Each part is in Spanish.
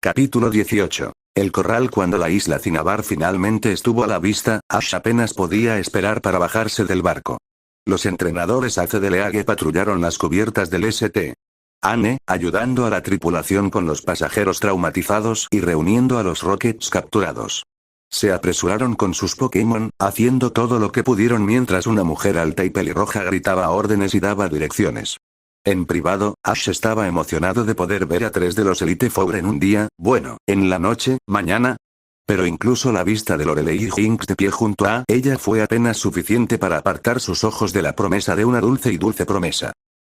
Capítulo 18. El corral. Cuando la isla Cinnabar finalmente estuvo a la vista, Ash apenas podía esperar para bajarse del barco. Los entrenadores Ace de League patrullaron las cubiertas del St. Anne, ayudando a la tripulación con los pasajeros traumatizados y reuniendo a los Rockets capturados. Se apresuraron con sus Pokémon, haciendo todo lo que pudieron mientras una mujer alta y pelirroja gritaba órdenes y daba direcciones. En privado, Ash estaba emocionado de poder ver a 3 de los Elite Four en un día, bueno, en la noche, mañana. Pero incluso la vista de Lorelei y Jinx de pie junto a ella fue apenas suficiente para apartar sus ojos de la promesa de una dulce promesa.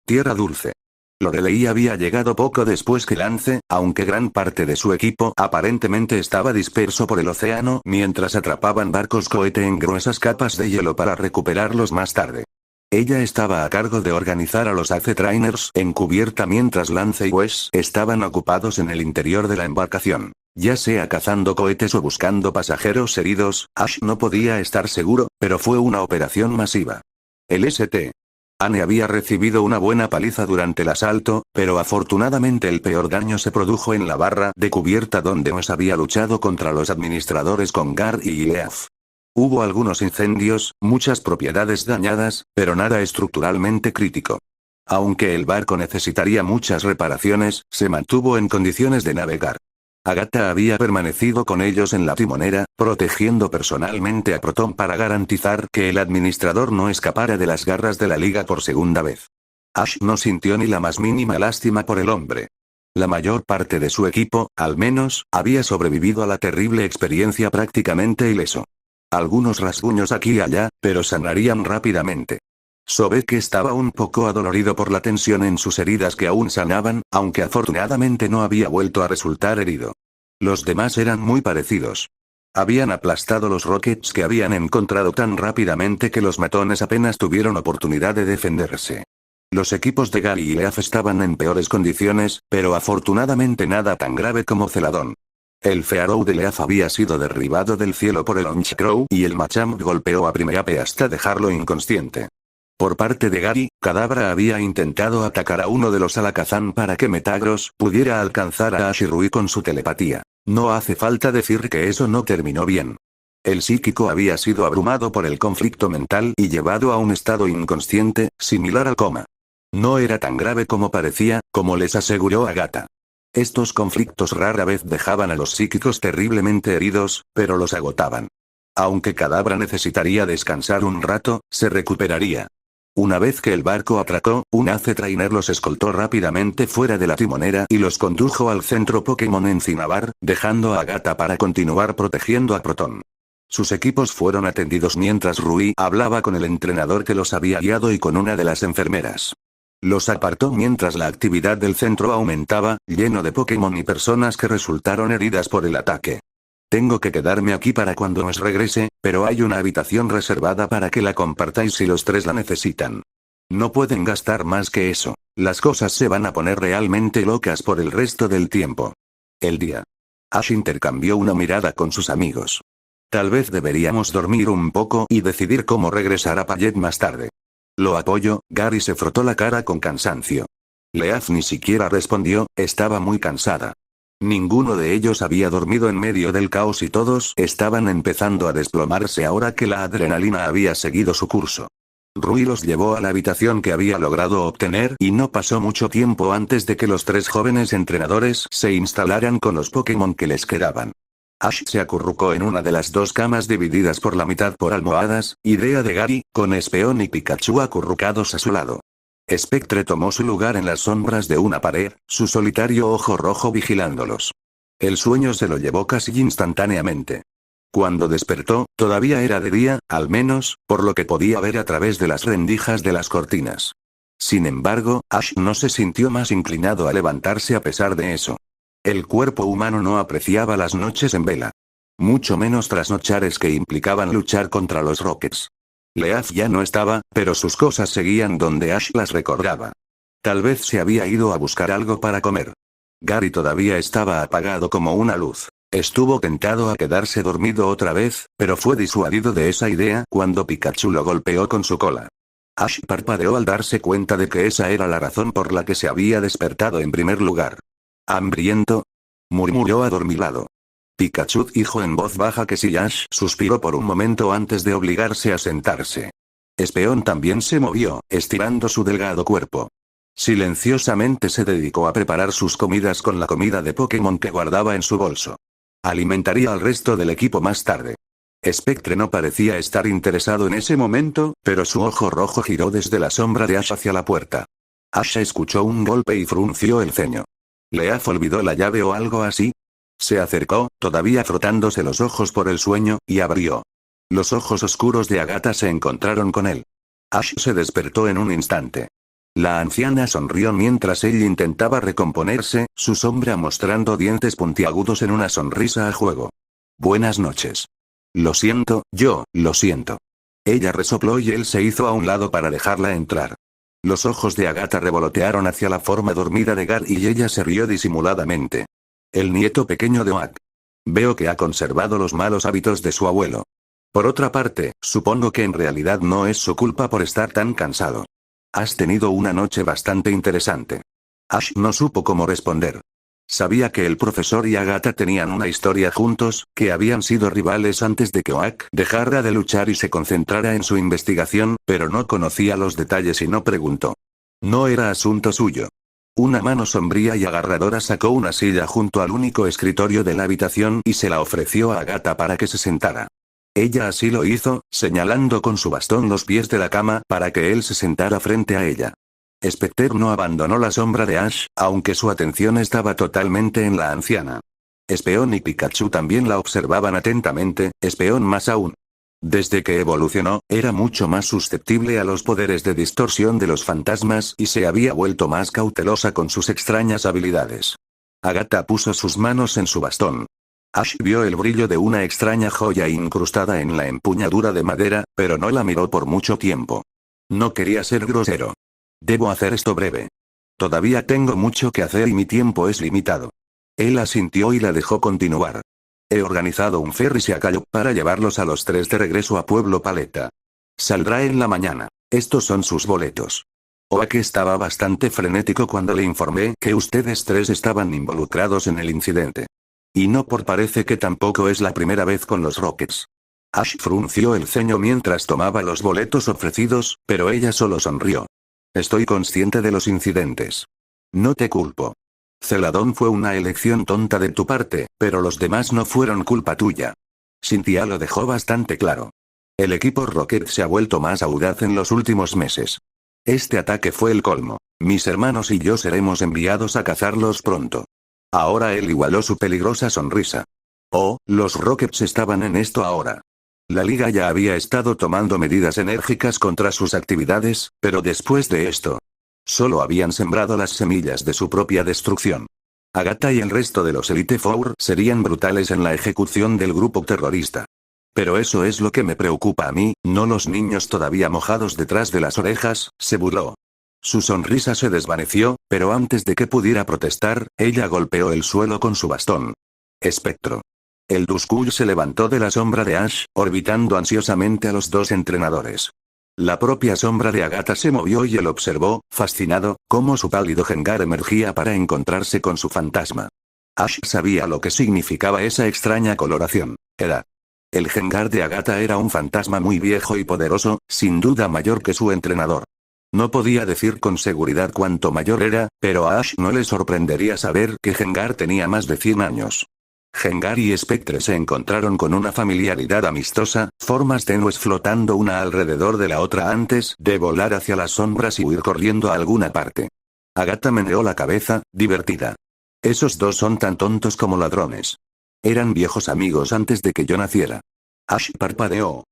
Tierra Dulce. Lorelei había llegado poco después que Lance, aunque gran parte de su equipo aparentemente estaba disperso por el océano mientras atrapaban barcos cohete en gruesas capas de hielo para recuperarlos más tarde. Ella estaba a cargo de organizar a los Ace Trainers en cubierta mientras Lance y Wes estaban ocupados en el interior de la embarcación, ya sea cazando cohetes o buscando pasajeros heridos. Ash no podía estar seguro, pero fue una operación masiva. El St. Anne había recibido una buena paliza durante el asalto, pero afortunadamente el peor daño se produjo en la barra de cubierta donde Wes había luchado contra los administradores con Gar y Leaf. Hubo algunos incendios, muchas propiedades dañadas, pero nada estructuralmente crítico. Aunque el barco necesitaría muchas reparaciones, se mantuvo en condiciones de navegar. Agatha había permanecido con ellos en la timonera, protegiendo personalmente a Proton para garantizar que el administrador no escapara de las garras de la liga por segunda vez. Ash no sintió ni la más mínima lástima por el hombre. La mayor parte de su equipo, al menos, había sobrevivido a la terrible experiencia prácticamente ileso. Algunos rasguños aquí y allá, pero sanarían rápidamente. Sobek estaba un poco adolorido por la tensión en sus heridas que aún sanaban, aunque afortunadamente no había vuelto a resultar herido. Los demás eran muy parecidos. Habían aplastado los Rockets que habían encontrado tan rápidamente que los matones apenas tuvieron oportunidad de defenderse. Los equipos de Gary y Leaf estaban en peores condiciones, pero afortunadamente nada tan grave como Celadón. El Fearow de Leaf había sido derribado del cielo por el Honchcrow y el Machamp golpeó a Primeape hasta dejarlo inconsciente. Por parte de Gary, Kadabra había intentado atacar a uno de los Alakazam para que Metagross pudiera alcanzar a Ash y Rui con su telepatía. No hace falta decir que eso no terminó bien. El psíquico había sido abrumado por el conflicto mental y llevado a un estado inconsciente, similar al coma. No era tan grave como parecía, como les aseguró Agatha. Estos conflictos rara vez dejaban a los psíquicos terriblemente heridos, pero los agotaban. Aunque Kadabra necesitaría descansar un rato, se recuperaría. Una vez que el barco atracó, un Ace Trainer los escoltó rápidamente fuera de la timonera y los condujo al centro Pokémon en Cinnabar, dejando a Agatha para continuar protegiendo a Proton. Sus equipos fueron atendidos mientras Rui hablaba con el entrenador que los había guiado y con una de las enfermeras. Los apartó mientras la actividad del centro aumentaba, lleno de Pokémon y personas que resultaron heridas por el ataque. Tengo que quedarme aquí para cuando os regrese, pero hay una habitación reservada para que la compartáis si los 3 la necesitan. No pueden gastar más que eso. Las cosas se van a poner realmente locas por el resto del tiempo. El día. Ash intercambió una mirada con sus amigos. Tal vez deberíamos dormir un poco y decidir cómo regresar a Payet más tarde. Lo apoyo. Gary se frotó la cara con cansancio. Leaf ni siquiera respondió, estaba muy cansada. Ninguno de ellos había dormido en medio del caos y todos estaban empezando a desplomarse ahora que la adrenalina había seguido su curso. Rui los llevó a la habitación que había logrado obtener y no pasó mucho tiempo antes de que los 3 jóvenes entrenadores se instalaran con los Pokémon que les quedaban. Ash se acurrucó en una de las 2 camas divididas por la mitad por almohadas, idea de Gary, con Espeon y Pikachu acurrucados a su lado. Spectre tomó su lugar en las sombras de una pared, su solitario ojo rojo vigilándolos. El sueño se lo llevó casi instantáneamente. Cuando despertó, todavía era de día, al menos, por lo que podía ver a través de las rendijas de las cortinas. Sin embargo, Ash no se sintió más inclinado a levantarse a pesar de eso. El cuerpo humano no apreciaba las noches en vela. Mucho menos trasnochares que implicaban luchar contra los Rockets. Leaf ya no estaba, pero sus cosas seguían donde Ash las recordaba. Tal vez se había ido a buscar algo para comer. Gary todavía estaba apagado como una luz. Estuvo tentado a quedarse dormido otra vez, pero fue disuadido de esa idea cuando Pikachu lo golpeó con su cola. Ash parpadeó al darse cuenta de que esa era la razón por la que se había despertado en primer lugar. ¿Hambriento? murmuró adormilado. Pikachu dijo en voz baja que sí. Ash suspiró por un momento antes de obligarse a sentarse. Espeón también se movió, estirando su delgado cuerpo. Silenciosamente se dedicó a preparar sus comidas con la comida de Pokémon que guardaba en su bolso. Alimentaría al resto del equipo más tarde. Spectre no parecía estar interesado en ese momento, pero su ojo rojo giró desde la sombra de Ash hacia la puerta. Ash escuchó un golpe y frunció el ceño. ¿Leaf olvidó la llave o algo así? Se acercó, todavía frotándose los ojos por el sueño, y abrió. Los ojos oscuros de Agatha se encontraron con él. Ash se despertó en un instante. La anciana sonrió mientras él intentaba recomponerse, su sombra mostrando dientes puntiagudos en una sonrisa a juego. Buenas noches. Lo siento, lo siento. Ella resopló y él se hizo a un lado para dejarla entrar. Los ojos de Agatha revolotearon hacia la forma dormida de Gar y ella se rió disimuladamente. El nieto pequeño de Oak. Veo que ha conservado los malos hábitos de su abuelo. Por otra parte, supongo que en realidad no es su culpa por estar tan cansado. Has tenido una noche bastante interesante. Ash no supo cómo responder. Sabía que el profesor y Agatha tenían una historia juntos, que habían sido rivales antes de que Oak dejara de luchar y se concentrara en su investigación, pero no conocía los detalles y no preguntó. No era asunto suyo. Una mano sombría y agarradora sacó una silla junto al único escritorio de la habitación y se la ofreció a Agatha para que se sentara. Ella así lo hizo, señalando con su bastón los pies de la cama para que él se sentara frente a ella. Spectre no abandonó la sombra de Ash, aunque su atención estaba totalmente en la anciana. Espeón y Pikachu también la observaban atentamente, Espeón más aún. Desde que evolucionó, era mucho más susceptible a los poderes de distorsión de los fantasmas y se había vuelto más cautelosa con sus extrañas habilidades. Agatha puso sus manos en su bastón. Ash vio el brillo de una extraña joya incrustada en la empuñadura de madera, pero no la miró por mucho tiempo. No quería ser grosero. Debo hacer esto breve. Todavía tengo mucho que hacer y mi tiempo es limitado. Él asintió y la dejó continuar. He organizado un ferry a Cayo para llevarlos a los tres de regreso a Pueblo Paleta. Saldrá en la mañana. Estos son sus boletos. Oak estaba bastante frenético cuando le informé que ustedes tres estaban involucrados en el incidente. Y no parece que tampoco es la primera vez con los Rockets. Ash frunció el ceño mientras tomaba los boletos ofrecidos, pero ella solo sonrió. Estoy consciente de los incidentes. No te culpo. Celadón fue una elección tonta de tu parte, pero los demás no fueron culpa tuya. Cynthia lo dejó bastante claro. El equipo Rocket se ha vuelto más audaz en los últimos meses. Este ataque fue el colmo. Mis hermanos y yo seremos enviados a cazarlos pronto. Ahora él igualó su peligrosa sonrisa. Oh, los Rockets estaban en esto ahora. La liga ya había estado tomando medidas enérgicas contra sus actividades, pero después de esto, solo habían sembrado las semillas de su propia destrucción. Agatha y el resto de los Elite Four serían brutales en la ejecución del grupo terrorista. Pero eso es lo que me preocupa a mí, no los niños todavía mojados detrás de las orejas, se burló. Su sonrisa se desvaneció, pero antes de que pudiera protestar, ella golpeó el suelo con su bastón. Espectro. El Duskull se levantó de la sombra de Ash, orbitando ansiosamente a los dos entrenadores. La propia sombra de Agatha se movió y él observó, fascinado, cómo su pálido Gengar emergía para encontrarse con su fantasma. Ash sabía lo que significaba esa extraña coloración. El Gengar de Agatha era un fantasma muy viejo y poderoso, sin duda mayor que su entrenador. No podía decir con seguridad cuánto mayor era, pero a Ash no le sorprendería saber que Gengar tenía más de 100 años. Gengar y Spectre se encontraron con una familiaridad amistosa, formas tenues flotando una alrededor de la otra antes de volar hacia las sombras y huir corriendo a alguna parte. Agatha meneó la cabeza, divertida. Esos dos son tan tontos como ladrones. Eran viejos amigos antes de que yo naciera. Ash parpadeó.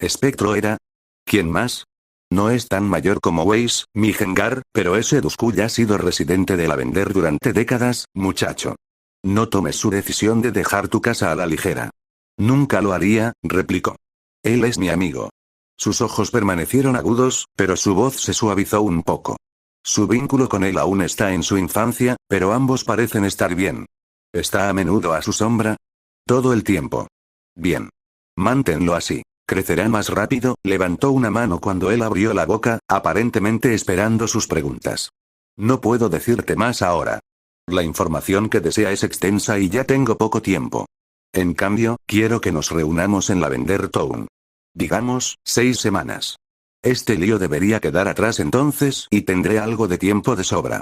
¿Spectro era? ¿Quién más? No es tan mayor como Weiss, mi Gengar, pero ese Duskull ha sido residente de Lavender durante décadas, muchacho. No tomes su decisión de dejar tu casa a la ligera. Nunca lo haría, replicó. Él es mi amigo. Sus ojos permanecieron agudos, pero su voz se suavizó un poco. Su vínculo con él aún está en su infancia, pero ambos parecen estar bien. ¿Está a menudo a su sombra? Todo el tiempo. Bien. Manténlo así. Crecerá más rápido. Levantó una mano cuando él abrió la boca, aparentemente esperando sus preguntas. No puedo decirte más ahora. La información que desea es extensa y ya tengo poco tiempo. En cambio, quiero que nos reunamos en Lavender Town. Digamos, 6 semanas. Este lío debería quedar atrás entonces y tendré algo de tiempo de sobra.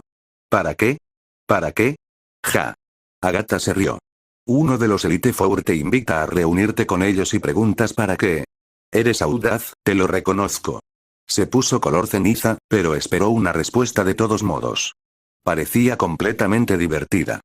¿Para qué? ¿Para qué? Ja. Agatha se rió. Uno de los Elite Four te invita a reunirte con ellos y preguntas para qué. Eres audaz, te lo reconozco. Se puso color ceniza, pero esperó una respuesta de todos modos. Parecía completamente divertida.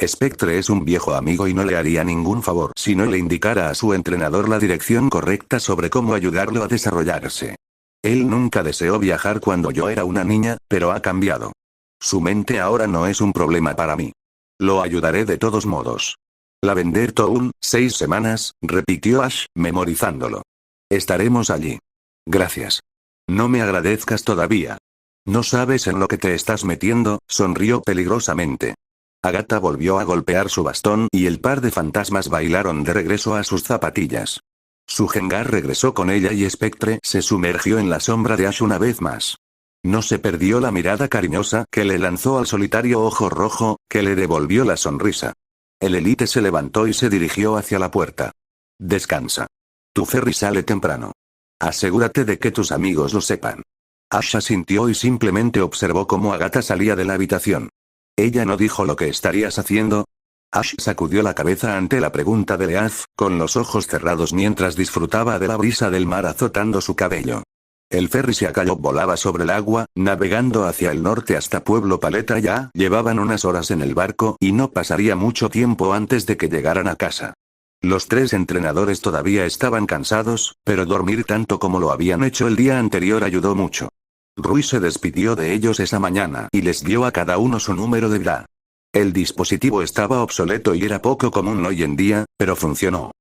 Spectre es un viejo amigo y no le haría ningún favor si no le indicara a su entrenador la dirección correcta sobre cómo ayudarlo a desarrollarse. Él nunca deseó viajar cuando yo era una niña, pero ha cambiado. Su mente ahora no es un problema para mí. Lo ayudaré de todos modos. Lavender Town, 6 semanas, repitió Ash, memorizándolo. Estaremos allí. Gracias. No me agradezcas todavía. No sabes en lo que te estás metiendo, sonrió peligrosamente. Agatha volvió a golpear su bastón y el par de fantasmas bailaron de regreso a sus zapatillas. Su Jengar regresó con ella y Spectre se sumergió en la sombra de Ash una vez más. No se perdió la mirada cariñosa que le lanzó al solitario ojo rojo, que le devolvió la sonrisa. El Elite se levantó y se dirigió hacia la puerta. Descansa. Tu ferry sale temprano. Asegúrate de que tus amigos lo sepan. Ash asintió y simplemente observó cómo Agatha salía de la habitación. Ella no dijo lo que estarías haciendo. Ash sacudió la cabeza ante la pregunta de Leaf, con los ojos cerrados mientras disfrutaba de la brisa del mar azotando su cabello. El ferry se acalló, volaba sobre el agua, navegando hacia el norte hasta Pueblo Paleta. Ya llevaban unas horas en el barco y no pasaría mucho tiempo antes de que llegaran a casa. Los 3 entrenadores todavía estaban cansados, pero dormir tanto como lo habían hecho el día anterior ayudó mucho. Rui se despidió de ellos esa mañana y les dio a cada uno su número de vida. El dispositivo estaba obsoleto y era poco común hoy en día, pero funcionó.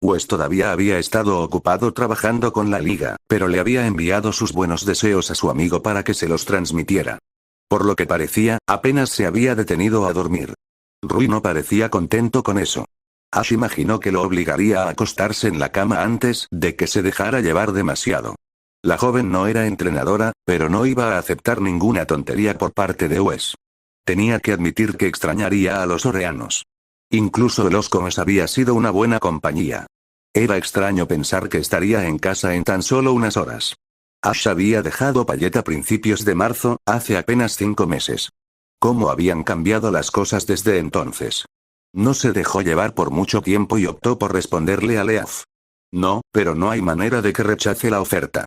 Wes todavía había estado ocupado trabajando con la liga, pero le había enviado sus buenos deseos a su amigo para que se los transmitiera. Por lo que parecía, apenas se había detenido a dormir. Rui no parecía contento con eso. Ash imaginó que lo obligaría a acostarse en la cama antes de que se dejara llevar demasiado. La joven no era entrenadora, pero no iba a aceptar ninguna tontería por parte de Wes. Tenía que admitir que extrañaría a los Oreanos. Incluso el Oscomos había sido una buena compañía. Era extraño pensar que estaría en casa en tan solo unas horas. Ash había dejado Payet a principios de marzo, hace apenas 5 meses. ¿Cómo habían cambiado las cosas desde entonces? No se dejó llevar por mucho tiempo y optó por responderle a Leaf. No, pero no hay manera de que rechace la oferta.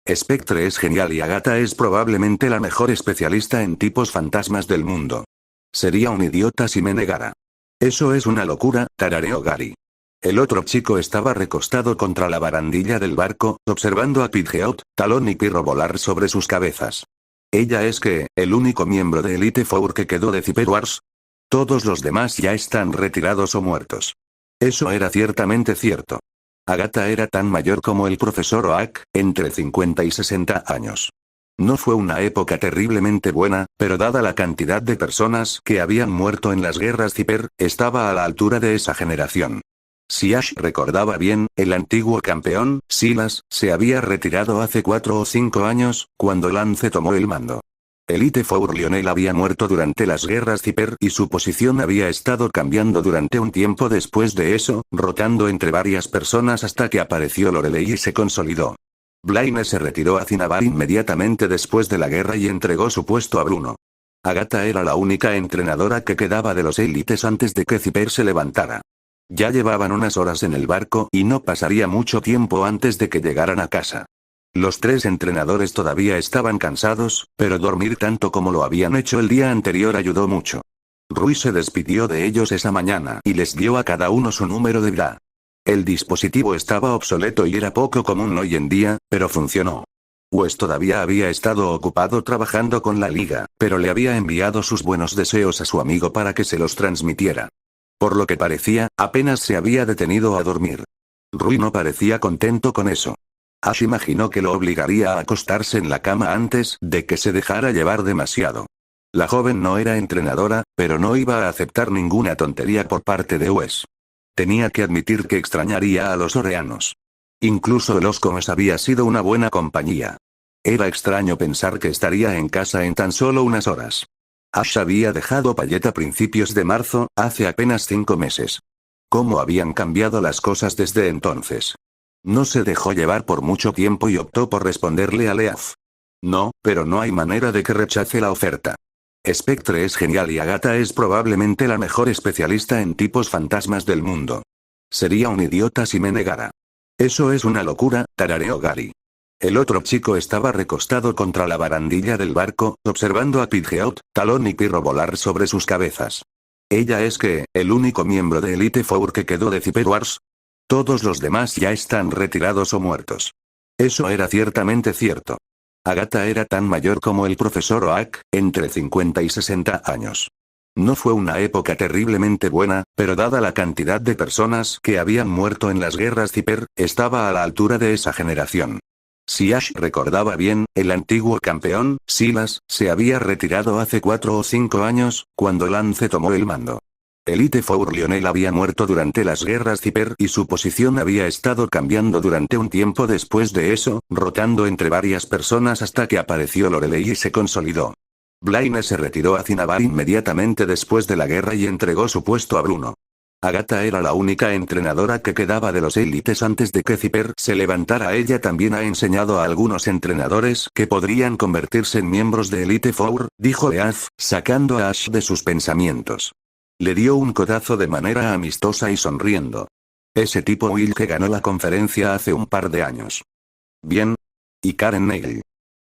Spectre es genial y Agatha es probablemente la mejor especialista en tipos fantasmas del mundo. Sería un idiota si me negara. Eso es una locura, tarareó Gary. El otro chico estaba recostado contra la barandilla del barco, observando a Pidgeot, Talón y Pirro volar sobre sus cabezas. ¿Ella es que, el único miembro de Elite Four que quedó de Cyber Wars? Todos los demás ya están retirados o muertos. Eso era ciertamente cierto. Agatha era tan mayor como el profesor Oak, entre 50 y 60 años. No fue una época terriblemente buena, pero dada la cantidad de personas que habían muerto en las guerras Cyber, estaba a la altura de esa generación. Si Ash recordaba bien, el antiguo campeón, Silas, se había retirado hace 4 o 5 años, cuando Lance tomó el mando. Elite Four Lionel había muerto durante las guerras Cyber y su posición había estado cambiando durante un tiempo después de eso, rotando entre varias personas hasta que apareció Lorelei y se consolidó. Blaine se retiró a Cinnabar inmediatamente después de la guerra y entregó su puesto a Bruno. Agatha era la única entrenadora que quedaba de los élites antes de que Cyber se levantara. Ya llevaban unas horas en el barco y no pasaría mucho tiempo antes de que llegaran a casa. Los 3 entrenadores todavía estaban cansados, pero dormir tanto como lo habían hecho el día anterior ayudó mucho. Rui se despidió de ellos esa mañana y les dio a cada uno su número de vida. El dispositivo estaba obsoleto y era poco común hoy en día, pero funcionó. Wes todavía había estado ocupado trabajando con la liga, pero le había enviado sus buenos deseos a su amigo para que se los transmitiera. Por lo que parecía, apenas se había detenido a dormir. Rui no parecía contento con eso. Ash imaginó que lo obligaría a acostarse en la cama antes de que se dejara llevar demasiado. La joven no era entrenadora, pero no iba a aceptar ninguna tontería por parte de Wes. Tenía que admitir que extrañaría a los Oreanos. Incluso el Oscomos había sido una buena compañía. Era extraño pensar que estaría en casa en tan solo unas horas. Ash había dejado Payet a principios de marzo, hace apenas 5 meses. ¿Cómo habían cambiado las cosas desde entonces? No se dejó llevar por mucho tiempo y optó por responderle a Leaf. No, pero no hay manera de que rechace la oferta. Spectre es genial y Agatha es probablemente la mejor especialista en tipos fantasmas del mundo. Sería un idiota si me negara. Eso es una locura, tarareó Gary. El otro chico estaba recostado contra la barandilla del barco, observando a Pidgeot, Talón y Pirro volar sobre sus cabezas. ¿Ella es el único miembro de Elite Four que quedó de Cyberwars? Todos los demás ya están retirados o muertos. Eso era ciertamente cierto. Agatha era tan mayor como el profesor Oak, entre 50 y 60 años. No fue una época terriblemente buena, pero dada la cantidad de personas que habían muerto en las guerras Cyber, estaba a la altura de esa generación. Si Ash recordaba bien, el antiguo campeón, Silas, se había retirado hace 4 o 5 años, cuando Lance tomó el mando. Elite Four Lionel había muerto durante las guerras Cyber y su posición había estado cambiando durante un tiempo después de eso, rotando entre varias personas hasta que apareció Lorelei y se consolidó. Blaine se retiró a Cinnabar inmediatamente después de la guerra y entregó su puesto a Bruno. Agatha era la única entrenadora que quedaba de los élites antes de que Cyber se levantara. Ella también ha enseñado a algunos entrenadores que podrían convertirse en miembros de Elite Four, dijo Leaf, sacando a Ash de sus pensamientos. Le dio un codazo de manera amistosa y sonriendo. Ese tipo Will que ganó la conferencia hace un par de años. Bien. Y Karen Neil.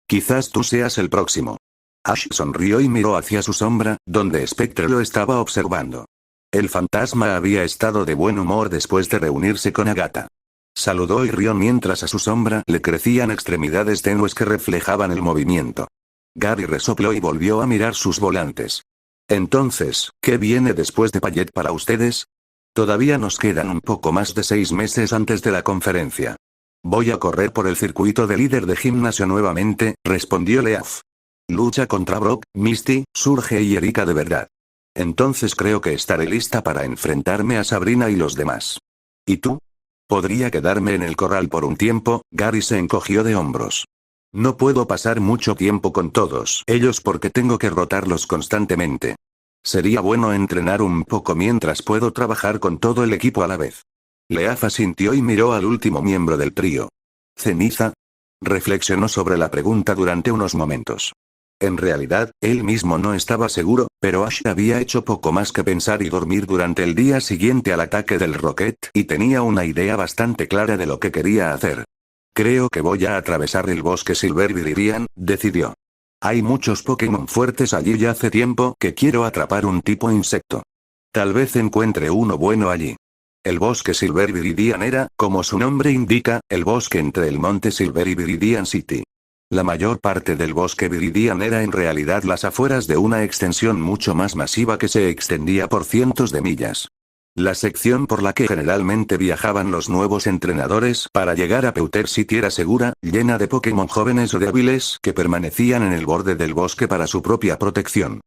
Quizás tú seas el próximo. Ash sonrió y miró hacia su sombra, donde Spectre lo estaba observando. El fantasma había estado de buen humor después de reunirse con Agatha. Saludó y rió mientras a su sombra le crecían extremidades tenues que reflejaban el movimiento. Gary resopló y volvió a mirar sus volantes. Entonces, ¿qué viene después de Payet para ustedes? Todavía nos quedan un poco más de 6 meses antes de la conferencia. Voy a correr por el circuito de líder de gimnasio nuevamente, respondió Leaf. Lucha contra Brock, Misty, Surge y Erika de verdad. Entonces creo que estaré lista para enfrentarme a Sabrina y los demás. ¿Y tú? Podría quedarme en el corral por un tiempo. Gary se encogió de hombros. No puedo pasar mucho tiempo con todos ellos porque tengo que rotarlos constantemente. Sería bueno entrenar un poco mientras puedo trabajar con todo el equipo a la vez. Leaf asintió y miró al último miembro del trío. ¿Ceniza? Reflexionó sobre la pregunta durante unos momentos. En realidad, él mismo no estaba seguro, pero Ash había hecho poco más que pensar y dormir durante el día siguiente al ataque del Rocket, y tenía una idea bastante clara de lo que quería hacer. Creo que voy a atravesar el bosque Silver Viridian, decidió. Hay muchos Pokémon fuertes allí y hace tiempo que quiero atrapar un tipo insecto. Tal vez encuentre uno bueno allí. El bosque Silver Viridian era, como su nombre indica, el bosque entre el monte Silver y Viridian City. La mayor parte del bosque Viridian era en realidad las afueras de una extensión mucho más masiva que se extendía por cientos de millas. La sección por la que generalmente viajaban los nuevos entrenadores para llegar a Pewter City era segura, llena de Pokémon jóvenes o débiles que permanecían en el borde del bosque para su propia protección.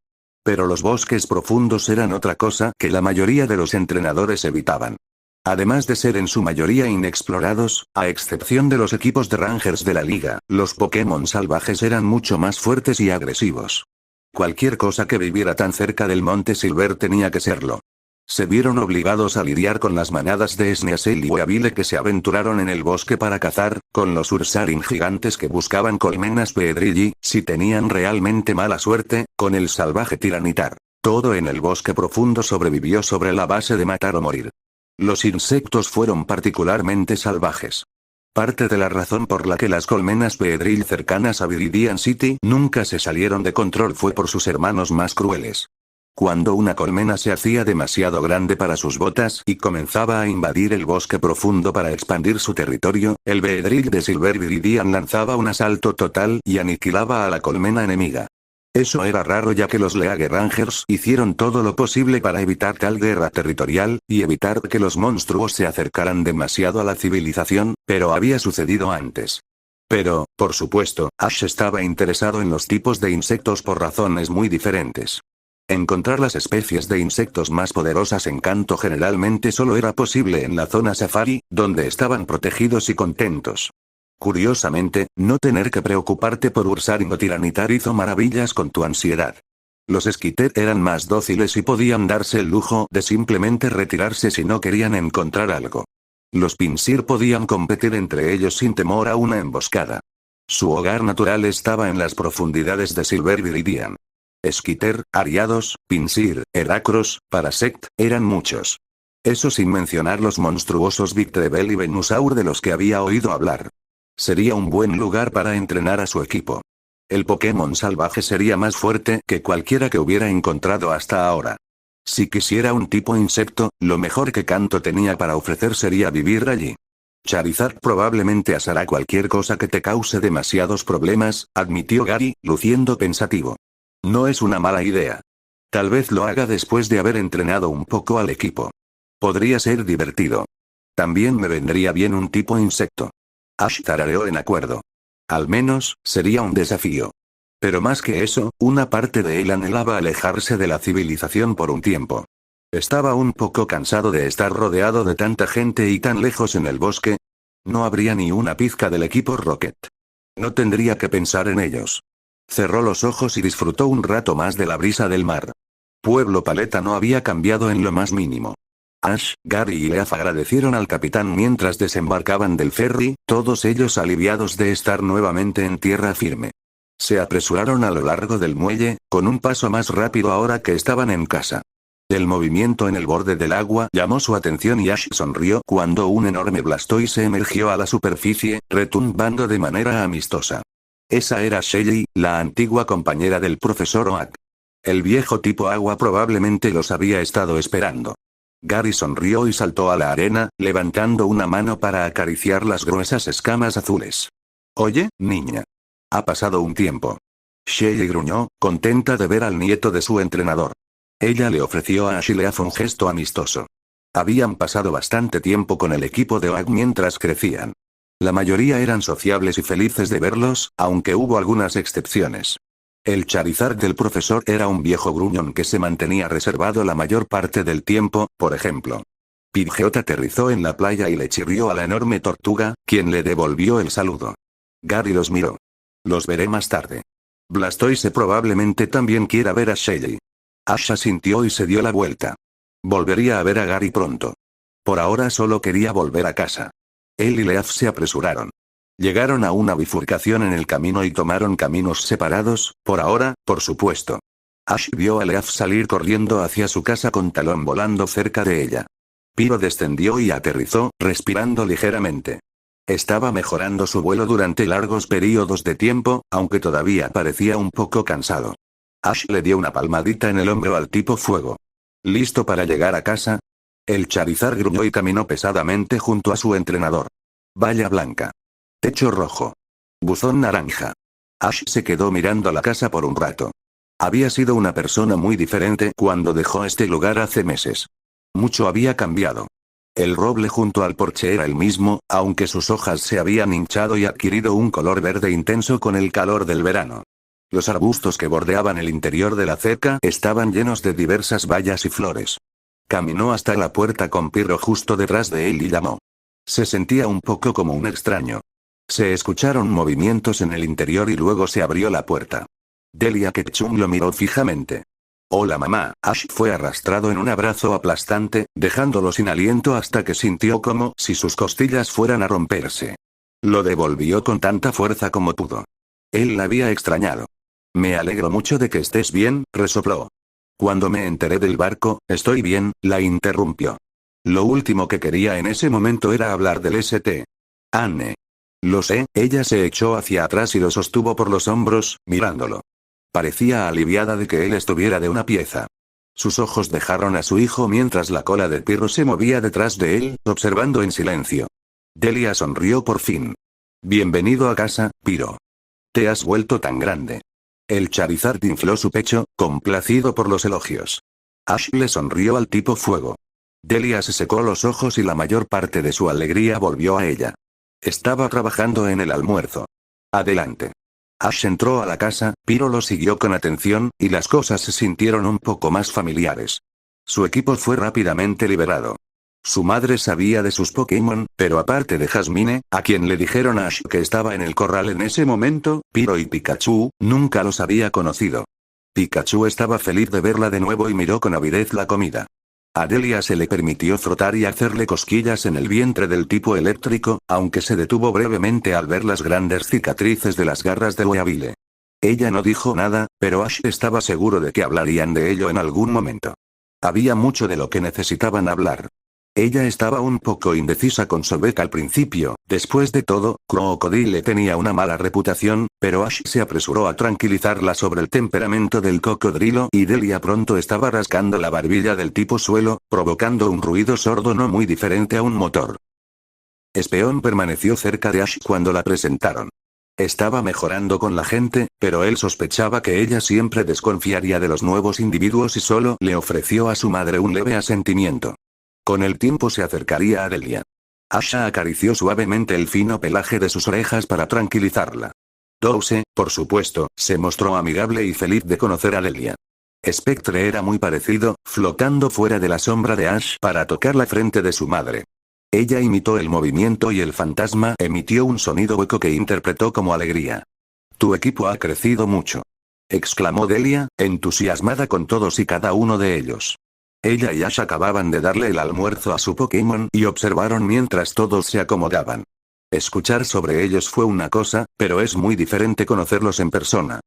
Pero los bosques profundos eran otra cosa que la mayoría de los entrenadores evitaban. Además de ser en su mayoría inexplorados, a excepción de los equipos de Rangers de la liga, los Pokémon salvajes eran mucho más fuertes y agresivos. Cualquier cosa que viviera tan cerca del Monte Silver tenía que serlo. Se vieron obligados a lidiar con las manadas de Sneasel y Weavile que se aventuraron en el bosque para cazar, con los Ursaring gigantes que buscaban colmenas Pedrilli, si tenían realmente mala suerte, con el salvaje Tiranitar. Todo en el bosque profundo sobrevivió sobre la base de matar o morir. Los insectos fueron particularmente salvajes. Parte de la razón por la que las colmenas Pedrill cercanas a Viridian City nunca se salieron de control fue por sus hermanos más crueles. Cuando una colmena se hacía demasiado grande para sus botas y comenzaba a invadir el bosque profundo para expandir su territorio, el Beedrill de Silver Viridian lanzaba un asalto total y aniquilaba a la colmena enemiga. Eso era raro ya que los League Rangers hicieron todo lo posible para evitar tal guerra territorial, y evitar que los monstruos se acercaran demasiado a la civilización, pero había sucedido antes. Pero, por supuesto, Ash estaba interesado en los tipos de insectos por razones muy diferentes. Encontrar las especies de insectos más poderosas en Kanto generalmente solo era posible en la zona safari, donde estaban protegidos y contentos. Curiosamente, no tener que preocuparte por Ursaring o Tiranitar hizo maravillas con tu ansiedad. Los Skiter eran más dóciles y podían darse el lujo de simplemente retirarse si no querían encontrar algo. Los Pinsir podían competir entre ellos sin temor a una emboscada. Su hogar natural estaba en las profundidades de Silver Viridian. Skiter, Ariados, Pinsir, Heracros, Parasect, eran muchos. Eso sin mencionar los monstruosos Victreebel y Venusaur de los que había oído hablar. Sería un buen lugar para entrenar a su equipo. El Pokémon salvaje sería más fuerte que cualquiera que hubiera encontrado hasta ahora. Si quisiera un tipo insecto, lo mejor que Kanto tenía para ofrecer sería vivir allí. Charizard probablemente asará cualquier cosa que te cause demasiados problemas, admitió Gary, luciendo pensativo. No es una mala idea. Tal vez lo haga después de haber entrenado un poco al equipo. Podría ser divertido. También me vendría bien un tipo insecto. Ash tarareó en acuerdo. Al menos, sería un desafío. Pero más que eso, una parte de él anhelaba alejarse de la civilización por un tiempo. Estaba un poco cansado de estar rodeado de tanta gente y tan lejos en el bosque. No habría ni una pizca del equipo Rocket. No tendría que pensar en ellos. Cerró los ojos y disfrutó un rato más de la brisa del mar. Pueblo Paleta no había cambiado en lo más mínimo. Ash, Gary y Leaf agradecieron al capitán mientras desembarcaban del ferry, todos ellos aliviados de estar nuevamente en tierra firme. Se apresuraron a lo largo del muelle, con un paso más rápido ahora que estaban en casa. El movimiento en el borde del agua llamó su atención y Ash sonrió cuando un enorme Blastoise emergió a la superficie, retumbando de manera amistosa. Esa era Shelly, la antigua compañera del profesor Oak. El viejo tipo agua probablemente los había estado esperando. Gary sonrió y saltó a la arena, levantando una mano para acariciar las gruesas escamas azules. Oye, niña. Ha pasado un tiempo. Shelly gruñó, contenta de ver al nieto de su entrenador. Ella le ofreció a Ash y Leaf un gesto amistoso. Habían pasado bastante tiempo con el equipo de Oak mientras crecían. La mayoría eran sociables y felices de verlos, aunque hubo algunas excepciones. El Charizard del profesor era un viejo gruñón que se mantenía reservado la mayor parte del tiempo, por ejemplo. Pidgeot aterrizó en la playa y le chirrió a la enorme tortuga, quien le devolvió el saludo. Gary los miró. Los veré más tarde. Blastoise probablemente también quiera ver a Shelly. Ash asintió y se dio la vuelta. Volvería a ver a Gary pronto. Por ahora solo quería volver a casa. Él y Leaf se apresuraron. Llegaron a una bifurcación en el camino y tomaron caminos separados, por ahora, por supuesto. Ash vio a Leaf salir corriendo hacia su casa con Talón volando cerca de ella. Pyro descendió y aterrizó, respirando ligeramente. Estaba mejorando su vuelo durante largos periodos de tiempo, aunque todavía parecía un poco cansado. Ash le dio una palmadita en el hombro al tipo fuego. ¿Listo para llegar a casa? El Charizard gruñó y caminó pesadamente junto a su entrenador. Valla blanca. Techo rojo. Buzón naranja. Ash se quedó mirando la casa por un rato. Había sido una persona muy diferente cuando dejó este lugar hace meses. Mucho había cambiado. El roble junto al porche era el mismo, aunque sus hojas se habían hinchado y adquirido un color verde intenso con el calor del verano. Los arbustos que bordeaban el interior de la cerca estaban llenos de diversas bayas y flores. Caminó hasta la puerta con Pyro justo detrás de él y llamó. Se sentía un poco como un extraño. Se escucharon movimientos en el interior y luego se abrió la puerta. Delia Ketchum lo miró fijamente. Hola mamá. Ash fue arrastrado en un abrazo aplastante, dejándolo sin aliento hasta que sintió como si sus costillas fueran a romperse. Lo devolvió con tanta fuerza como pudo. Él la había extrañado. Me alegro mucho de que estés bien, resopló. Cuando me enteré del barco, estoy bien, la interrumpió. Lo último que quería en ese momento era hablar del St. Anne. Lo sé, ella se echó hacia atrás y lo sostuvo por los hombros, mirándolo. Parecía aliviada de que él estuviera de una pieza. Sus ojos dejaron a su hijo mientras la cola de Pyro se movía detrás de él, observando en silencio. Delia sonrió por fin. Bienvenido a casa, Pyro. Te has vuelto tan grande. El Charizard infló su pecho, complacido por los elogios. Ash le sonrió al tipo fuego. Delia se secó los ojos y la mayor parte de su alegría volvió a ella. Estaba trabajando en el almuerzo. Adelante. Ash entró a la casa, Pyro lo siguió con atención, y las cosas se sintieron un poco más familiares. Su equipo fue rápidamente liberado. Su madre sabía de sus Pokémon, pero aparte de Jasmine, a quien le dijeron a Ash que estaba en el corral en ese momento, Pyro y Pikachu, nunca los había conocido. Pikachu estaba feliz de verla de nuevo y miró con avidez la comida. A Delia se le permitió frotar y hacerle cosquillas en el vientre del tipo eléctrico, aunque se detuvo brevemente al ver las grandes cicatrices de las garras de Weavile. Ella no dijo nada, pero Ash estaba seguro de que hablarían de ello en algún momento. Había mucho de lo que necesitaban hablar. Ella estaba un poco indecisa con Sobek al principio, después de todo, Crocodile tenía una mala reputación, pero Ash se apresuró a tranquilizarla sobre el temperamento del cocodrilo y Delia pronto estaba rascando la barbilla del tipo suelo, provocando un ruido sordo no muy diferente a un motor. Espeón permaneció cerca de Ash cuando la presentaron. Estaba mejorando con la gente, pero él sospechaba que ella siempre desconfiaría de los nuevos individuos y solo le ofreció a su madre un leve asentimiento. Con el tiempo se acercaría a Delia. Asha acarició suavemente el fino pelaje de sus orejas para tranquilizarla. Douse, por supuesto, se mostró amigable y feliz de conocer a Delia. Spectre era muy parecido, flotando fuera de la sombra de Ash para tocar la frente de su madre. Ella imitó el movimiento y el fantasma emitió un sonido hueco que interpretó como alegría. «Tu equipo ha crecido mucho», exclamó Delia, entusiasmada con todos y cada uno de ellos. Ella y Ash acababan de darle el almuerzo a su Pokémon y observaron mientras todos se acomodaban. Escuchar sobre ellos fue una cosa, pero es muy diferente conocerlos en persona.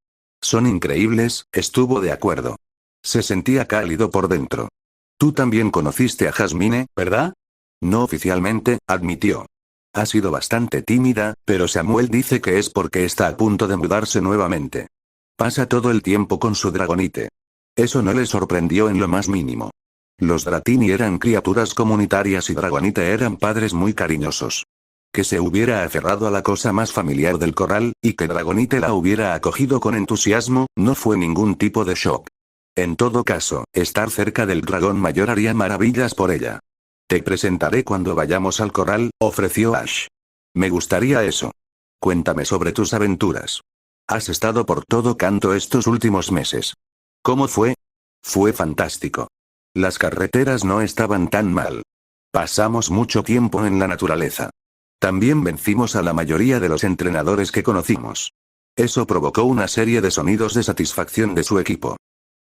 Son increíbles, estuvo de acuerdo. Se sentía cálido por dentro. Tú también conociste a Jasmine, ¿verdad? No oficialmente, admitió. Ha sido bastante tímida, pero Samuel dice que es porque está a punto de mudarse nuevamente. Pasa todo el tiempo con su Dragonite. Eso no le sorprendió en lo más mínimo. Los Dratini eran criaturas comunitarias y Dragonite eran padres muy cariñosos. Que se hubiera aferrado a la cosa más familiar del corral, y que Dragonite la hubiera acogido con entusiasmo, no fue ningún tipo de shock. En todo caso, estar cerca del dragón mayor haría maravillas por ella. Te presentaré cuando vayamos al corral, ofreció Ash. Me gustaría eso. Cuéntame sobre tus aventuras. Has estado por todo canto estos últimos meses. ¿Cómo fue? Fue fantástico. Las carreteras no estaban tan mal. Pasamos mucho tiempo en la naturaleza. También vencimos a la mayoría de los entrenadores que conocimos. Eso provocó una serie de sonidos de satisfacción de su equipo.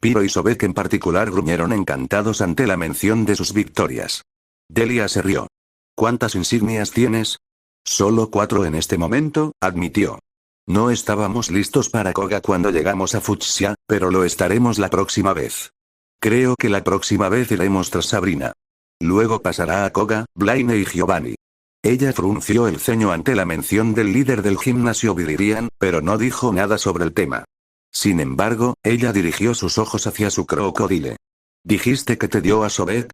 Pyro y Sobek en particular gruñeron encantados ante la mención de sus victorias. Delia se rió. ¿Cuántas insignias tienes? Solo 4 en este momento, admitió. No estábamos listos para Koga cuando llegamos a Fuchsia, pero lo estaremos la próxima vez. Creo que la próxima vez iremos tras Sabrina. Luego pasará a Koga, Blaine y Giovanni. Ella frunció el ceño ante la mención del líder del gimnasio Viridian, pero no dijo nada sobre el tema. Sin embargo, ella dirigió sus ojos hacia su Crocodile. ¿Dijiste que te dio a Sobek?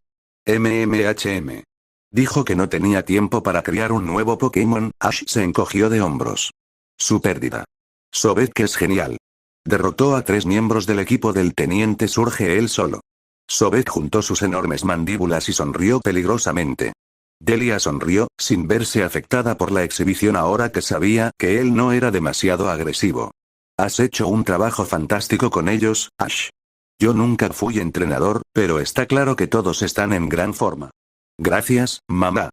MMHM. Dijo que no tenía tiempo para criar un nuevo Pokémon. Ash se encogió de hombros. Su pérdida. Sobek es genial. Derrotó a 3 miembros del equipo del teniente Surge él solo. Sobek juntó sus enormes mandíbulas y sonrió peligrosamente. Delia sonrió, sin verse afectada por la exhibición ahora que sabía que él no era demasiado agresivo. Has hecho un trabajo fantástico con ellos, Ash. Yo nunca fui entrenador, pero está claro que todos están en gran forma. Gracias, mamá.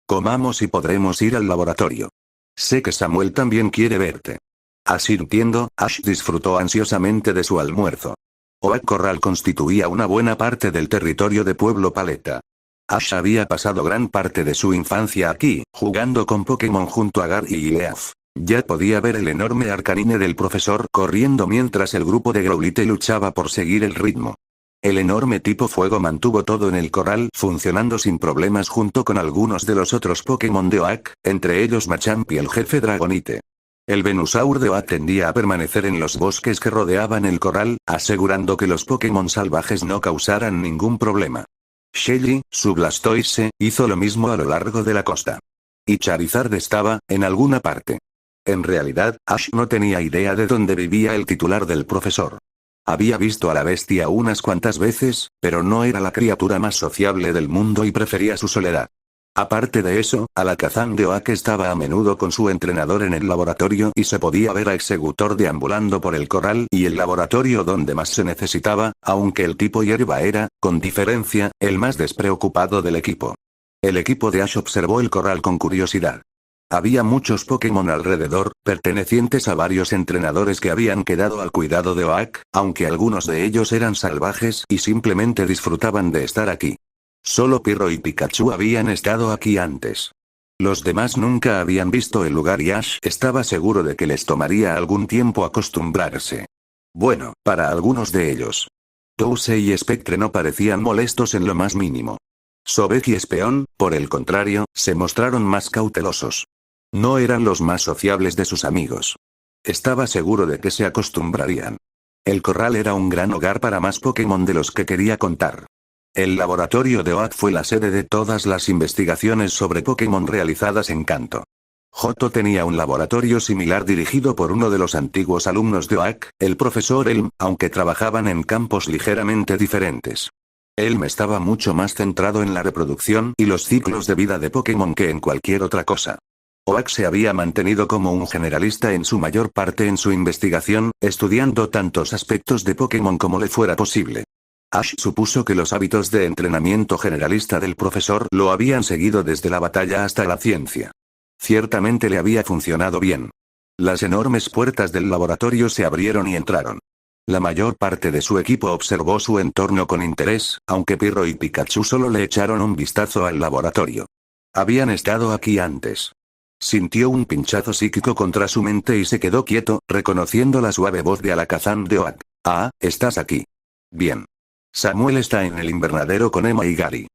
Comamos y podremos ir al laboratorio. Sé que Samuel también quiere verte. Asintiendo, Ash disfrutó ansiosamente de su almuerzo. Oak Corral constituía una buena parte del territorio de Pueblo Paleta. Ash había pasado gran parte de su infancia aquí, jugando con Pokémon junto a Gary y Leaf. Ya podía ver el enorme Arcanine del profesor corriendo mientras el grupo de Growlithe luchaba por seguir el ritmo. El enorme tipo fuego mantuvo todo en el corral funcionando sin problemas junto con algunos de los otros Pokémon de Oak, entre ellos Machamp y el jefe Dragonite. El Venusaur de Oak tendía a permanecer en los bosques que rodeaban el corral, asegurando que los Pokémon salvajes no causaran ningún problema. Shelly, su Blastoise, hizo lo mismo a lo largo de la costa. Y Charizard estaba, en alguna parte. En realidad, Ash no tenía idea de dónde vivía el titular del profesor. Había visto a la bestia unas cuantas veces, pero no era la criatura más sociable del mundo y prefería su soledad. Aparte de eso, Alakazam de Oak estaba a menudo con su entrenador en el laboratorio y se podía ver a Executor deambulando por el corral y el laboratorio donde más se necesitaba, aunque el tipo hierba era, con diferencia, el más despreocupado del equipo. El equipo de Ash observó el corral con curiosidad. Había muchos Pokémon alrededor, pertenecientes a varios entrenadores que habían quedado al cuidado de Oak, aunque algunos de ellos eran salvajes y simplemente disfrutaban de estar aquí. Solo Pirro y Pikachu habían estado aquí antes. Los demás nunca habían visto el lugar y Ash estaba seguro de que les tomaría algún tiempo acostumbrarse. Bueno, para algunos de ellos. Tousei y Spectre no parecían molestos en lo más mínimo. Sobek y Espeon, por el contrario, se mostraron más cautelosos. No eran los más sociables de sus amigos. Estaba seguro de que se acostumbrarían. El corral era un gran hogar para más Pokémon de los que quería contar. El laboratorio de Oak fue la sede de todas las investigaciones sobre Pokémon realizadas en Kanto. Johto tenía un laboratorio similar dirigido por uno de los antiguos alumnos de Oak, el profesor Elm, aunque trabajaban en campos ligeramente diferentes. Elm estaba mucho más centrado en la reproducción y los ciclos de vida de Pokémon que en cualquier otra cosa. Oak se había mantenido como un generalista en su mayor parte en su investigación, estudiando tantos aspectos de Pokémon como le fuera posible. Ash supuso que los hábitos de entrenamiento generalista del profesor lo habían seguido desde la batalla hasta la ciencia. Ciertamente le había funcionado bien. Las enormes puertas del laboratorio se abrieron y entraron. La mayor parte de su equipo observó su entorno con interés, aunque Pirro y Pikachu solo le echaron un vistazo al laboratorio. Habían estado aquí antes. Sintió un pinchazo psíquico contra su mente y se quedó quieto, reconociendo la suave voz de Alakazam de Oak. Ah, estás aquí. Bien. Samuel está en el invernadero con Emma y Gary.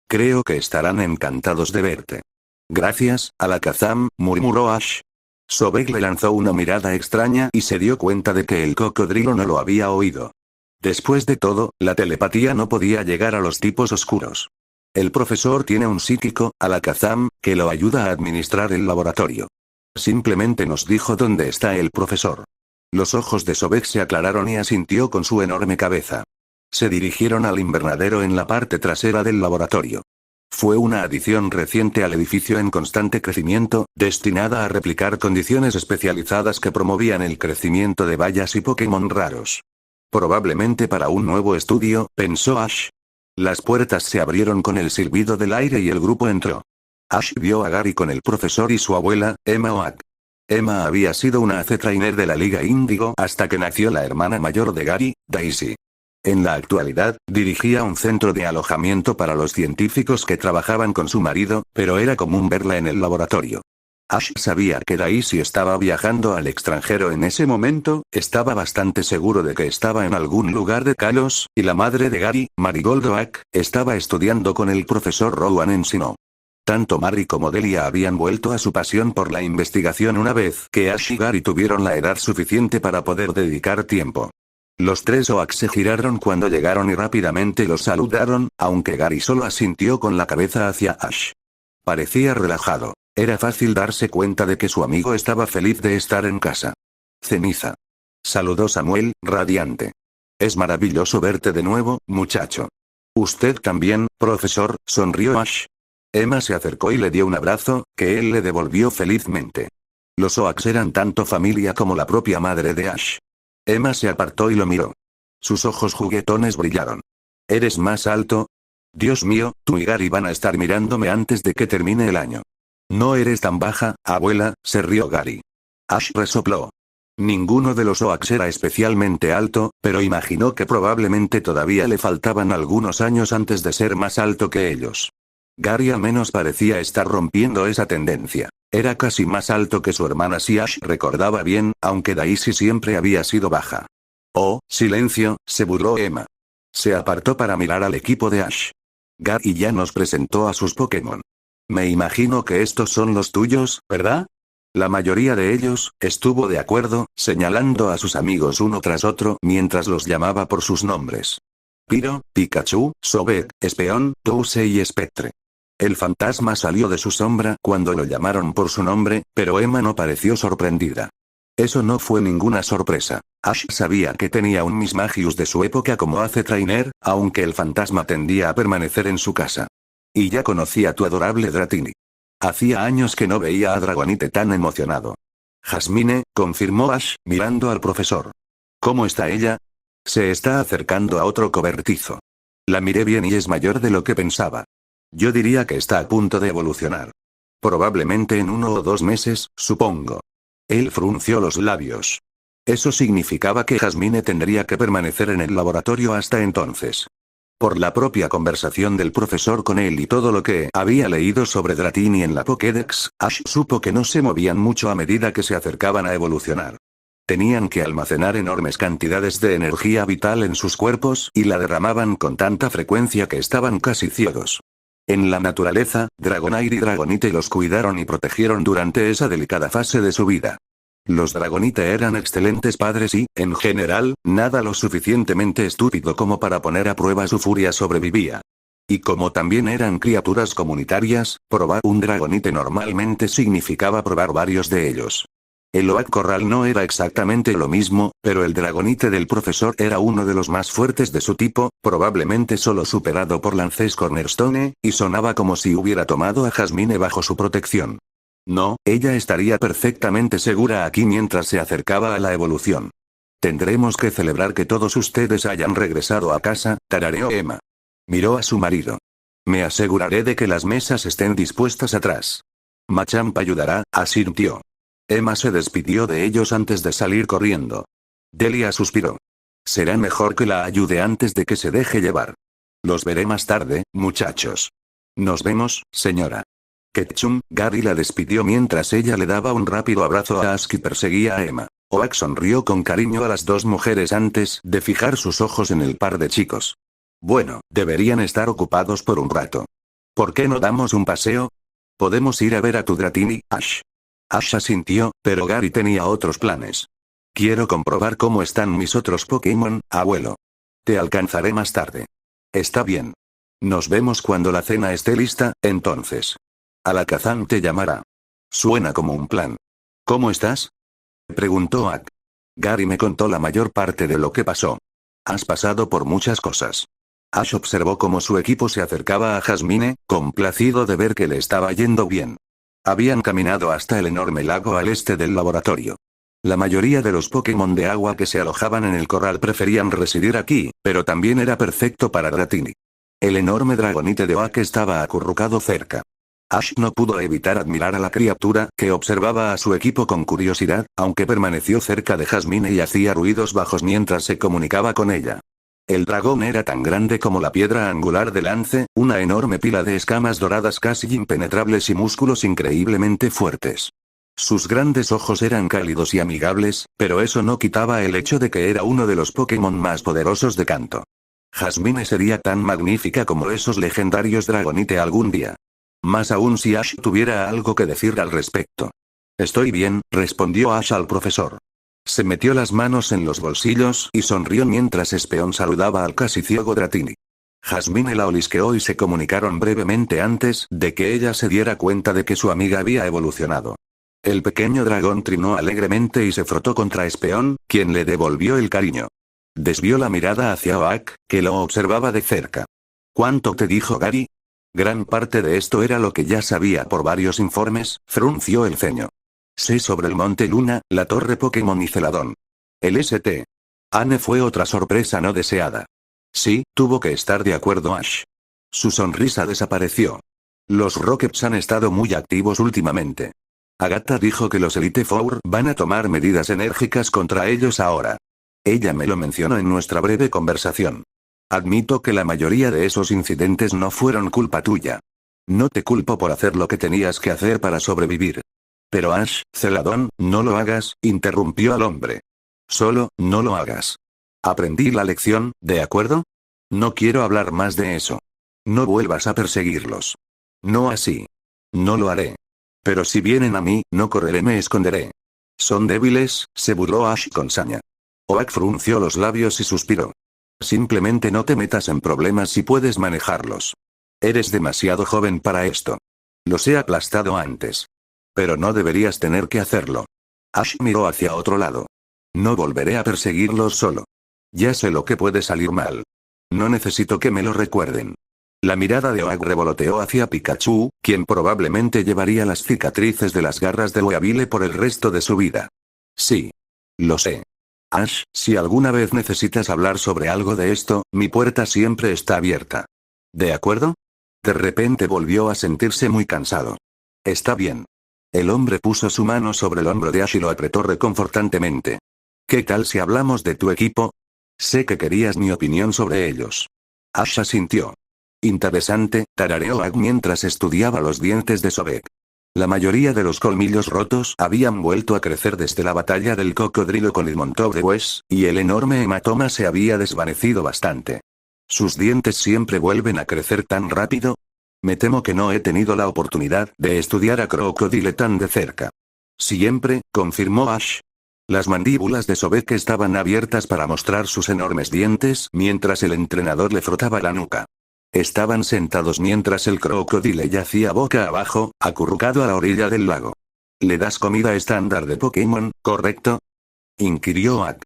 Creo que estarán encantados de verte. Gracias, Alakazam, murmuró Ash. Sobek le lanzó una mirada extraña y se dio cuenta de que el cocodrilo no lo había oído. Después de todo, la telepatía no podía llegar a los tipos oscuros. El profesor tiene un psíquico, Alakazam, que lo ayuda a administrar el laboratorio. Simplemente nos dijo dónde está el profesor. Los ojos de Sobek se aclararon y asintió con su enorme cabeza. Se dirigieron al invernadero en la parte trasera del laboratorio. Fue una adición reciente al edificio en constante crecimiento, destinada a replicar condiciones especializadas que promovían el crecimiento de bayas y Pokémon raros. Probablemente para un nuevo estudio, pensó Ash. Las puertas se abrieron con el silbido del aire y el grupo entró. Ash vio a Gary con el profesor y su abuela, Emma Oak. Emma había sido una trainer de la Liga Índigo hasta que nació la hermana mayor de Gary, Daisy. En la actualidad, dirigía un centro de alojamiento para los científicos que trabajaban con su marido, pero era común verla en el laboratorio. Ash sabía que Daisy estaba viajando al extranjero en ese momento, estaba bastante seguro de que estaba en algún lugar de Kalos, y la madre de Gary, Marigold Oak, estaba estudiando con el profesor Rowan en Sinnoh. Tanto Mary como Delia habían vuelto a su pasión por la investigación una vez que Ash y Gary tuvieron la edad suficiente para poder dedicar tiempo. Los tres Oak se giraron cuando llegaron y rápidamente los saludaron, aunque Gary solo asintió con la cabeza hacia Ash. Parecía relajado. Era fácil darse cuenta de que su amigo estaba feliz de estar en casa. Ceniza. Saludó Samuel, radiante. Es maravilloso verte de nuevo, muchacho. Usted también, profesor, sonrió Ash. Emma se acercó y le dio un abrazo, que él le devolvió felizmente. Los Oaks eran tanto familia como la propia madre de Ash. Emma se apartó y lo miró. Sus ojos juguetones brillaron. ¿Eres más alto? Dios mío, tú y Gary van a estar mirándome antes de que termine el año. No eres tan baja, abuela, se rió Gary. Ash resopló. Ninguno de los Oaks era especialmente alto, pero imaginó que probablemente todavía le faltaban algunos años antes de ser más alto que ellos. Gary al menos parecía estar rompiendo esa tendencia. Era casi más alto que su hermana si Ash recordaba bien, aunque Daisy siempre había sido baja. Oh, silencio, se burló Emma. Se apartó para mirar al equipo de Ash. Gary ya nos presentó a sus Pokémon. Me imagino que estos son los tuyos, ¿verdad? La mayoría de ellos, estuvo de acuerdo, señalando a sus amigos uno tras otro mientras los llamaba por sus nombres. Piro, Pikachu, Sobek, Espeon, Tousei y Spectre. El fantasma salió de su sombra cuando lo llamaron por su nombre, pero Emma no pareció sorprendida. Eso no fue ninguna sorpresa. Ash sabía que tenía un Mismagius de su época como trainer, aunque el fantasma tendía a permanecer en su casa. Y ya conocía a tu adorable Dratini. Hacía años que no veía a Dragonite tan emocionado. Jasmine, confirmó Ash, mirando al profesor. ¿Cómo está ella? Se está acercando a otro cobertizo. La miré bien y es mayor de lo que pensaba. Yo diría que está a punto de evolucionar. Probablemente en 1 o 2 meses, supongo. Él frunció los labios. Eso significaba que Jasmine tendría que permanecer en el laboratorio hasta entonces. Por la propia conversación del profesor con él y todo lo que había leído sobre Dratini en la Pokédex, Ash supo que no se movían mucho a medida que se acercaban a evolucionar. Tenían que almacenar enormes cantidades de energía vital en sus cuerpos y la derramaban con tanta frecuencia que estaban casi ciegos. En la naturaleza, Dragonair y Dragonite los cuidaron y protegieron durante esa delicada fase de su vida. Los Dragonite eran excelentes padres y, en general, nada lo suficientemente estúpido como para poner a prueba su furia sobrevivía. Y como también eran criaturas comunitarias, probar un Dragonite normalmente significaba probar varios de ellos. El Oak Corral no era exactamente lo mismo, pero el Dragonite del profesor era uno de los más fuertes de su tipo, probablemente solo superado por Lances Cornerstone, y sonaba como si hubiera tomado a Jasmine bajo su protección. No, ella estaría perfectamente segura aquí mientras se acercaba a la evolución. Tendremos que celebrar que todos ustedes hayan regresado a casa, tarareó Emma. Miró a su marido. Me aseguraré de que las mesas estén dispuestas atrás. Machamp ayudará, asintió. Emma se despidió de ellos antes de salir corriendo. Delia suspiró. Será mejor que la ayude antes de que se deje llevar. Los veré más tarde, muchachos. Nos vemos, señora. Ketchum, Gary la despidió mientras ella le daba un rápido abrazo a Ash y perseguía a Emma. Oak sonrió con cariño a las dos mujeres antes de fijar sus ojos en el par de chicos. Bueno, deberían estar ocupados por un rato. ¿Por qué no damos un paseo? ¿Podemos ir a ver a tu Dratini, Ash? Ash asintió, pero Gary tenía otros planes. Quiero comprobar cómo están mis otros Pokémon, abuelo. Te alcanzaré más tarde. Está bien. Nos vemos cuando la cena esté lista, entonces. Alakazam te llamará. Suena como un plan. ¿Cómo estás? Preguntó Ak. Gary me contó la mayor parte de lo que pasó. Has pasado por muchas cosas. Ash observó cómo su equipo se acercaba a Jasmine, complacido de ver que le estaba yendo bien. Habían caminado hasta el enorme lago al este del laboratorio. La mayoría de los Pokémon de agua que se alojaban en el corral preferían residir aquí, pero también era perfecto para Dratini. El enorme Dragonite de Oak estaba acurrucado cerca. Ash no pudo evitar admirar a la criatura, que observaba a su equipo con curiosidad, aunque permaneció cerca de Jasmine y hacía ruidos bajos mientras se comunicaba con ella. El dragón era tan grande como la piedra angular de Lance, una enorme pila de escamas doradas casi impenetrables y músculos increíblemente fuertes. Sus grandes ojos eran cálidos y amigables, pero eso no quitaba el hecho de que era uno de los Pokémon más poderosos de Kanto. Jasmine sería tan magnífica como esos legendarios Dragonite algún día. Más aún si Ash tuviera algo que decir al respecto. Estoy bien, respondió Ash al profesor. Se metió las manos en los bolsillos y sonrió mientras Espeón saludaba al casi ciego Dratini. Jasmine la olisqueó y se comunicaron brevemente antes de que ella se diera cuenta de que su amiga había evolucionado. El pequeño dragón trinó alegremente y se frotó contra Espeón, quien le devolvió el cariño. Desvió la mirada hacia Oak, que lo observaba de cerca. ¿Cuánto te dijo Gary? Gran parte de esto era lo que ya sabía por varios informes, frunció el ceño. Sé sobre el Monte Luna, la Torre Pokémon y Celadón. El St. Anne fue otra sorpresa no deseada. Sí, tuvo que estar de acuerdo Ash. Su sonrisa desapareció. Los Rockets han estado muy activos últimamente. Agatha dijo que los Elite Four van a tomar medidas enérgicas contra ellos ahora. Ella me lo mencionó en nuestra breve conversación. Admito que la mayoría de esos incidentes no fueron culpa tuya. No te culpo por hacer lo que tenías que hacer para sobrevivir. Pero Ash, Celadón, no lo hagas, interrumpió al hombre. Solo, no lo hagas. Aprendí la lección, ¿de acuerdo? No quiero hablar más de eso. No vuelvas a perseguirlos. No así. No lo haré. Pero si vienen a mí, no correré, me esconderé. Son débiles, se burló Ash con saña. Oak frunció los labios y suspiró. Simplemente no te metas en problemas si puedes manejarlos. Eres demasiado joven para esto. Los he aplastado antes. Pero no deberías tener que hacerlo. Ash miró hacia otro lado. No volveré a perseguirlos solo. Ya sé lo que puede salir mal. No necesito que me lo recuerden. La mirada de Oak revoloteó hacia Pikachu, quien probablemente llevaría las cicatrices de las garras de Weavile por el resto de su vida. Sí. Lo sé. Ash, si alguna vez necesitas hablar sobre algo de esto, mi puerta siempre está abierta. ¿De acuerdo? De repente volvió a sentirse muy cansado. Está bien. El hombre puso su mano sobre el hombro de Ash y lo apretó reconfortantemente. ¿Qué tal si hablamos de tu equipo? Sé que querías mi opinión sobre ellos. Ash asintió. Interesante, tarareó Aang mientras estudiaba los dientes de Sobek. La mayoría de los colmillos rotos habían vuelto a crecer desde la batalla del cocodrilo con el montón de Wes, y el enorme hematoma se había desvanecido bastante. ¿Sus dientes siempre vuelven a crecer tan rápido? Me temo que no he tenido la oportunidad de estudiar a Crocodile tan de cerca. Siempre, confirmó Ash. Las mandíbulas de Sobek estaban abiertas para mostrar sus enormes dientes mientras el entrenador le frotaba la nuca. Estaban sentados mientras el crocodile yacía boca abajo, acurrucado a la orilla del lago. ¿Le das comida estándar de Pokémon, correcto? Inquirió Aang.